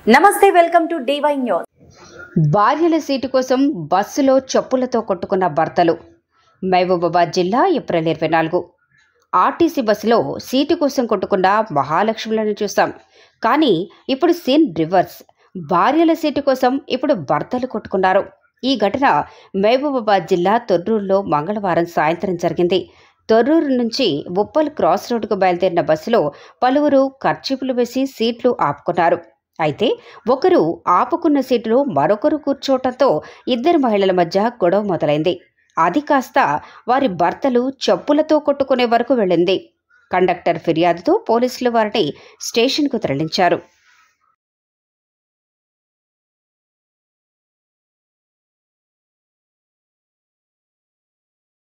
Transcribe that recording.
నమస్తే, welcome to DY news. భార్యల seat కోసం బస్సులో చెప్పులతో కొట్టుకున్న భర్తలు. మహబూబాబాద్ జిల్లా ఏప్రిల్ 24. ఆర్టీసీ బస్సులో సీటు కోసం కొట్టుకున్న మహాలక్ష్ములను చూస్తాం. కానీ ఇప్పుడు సీన్ రివర్స్. భార్యల సీటు కోసం ఇప్పుడు భర్తలు కొట్టుకున్నారు. ఈ ఘటన మహబూబాబాద్ జిల్లా తొర్రూరులో మంగళవారం సాయంత్రం జరిగింది. తొర్రూరు నుంచి ఉప్పల్ క్రాస్ రోడ్డుకు బయలుదేరిన బస్సులో పలువురు కర్చీపులు వేసి సీట్లు ఆపుకున్నారు. అయితే ఒకరు ఆపుకున్న సీటులో మరొకరు కూర్చోవటంతో ఇద్దరు మహిళల మధ్య గొడవ మొదలైంది. అది కాస్త వారి భర్తలు చెప్పులతో కొట్టుకునే వరకు వెళ్ళింది. కండక్టర్ ఫిర్యాదుతో పోలీసులు వారిని స్టేషన్కు తరలించారు.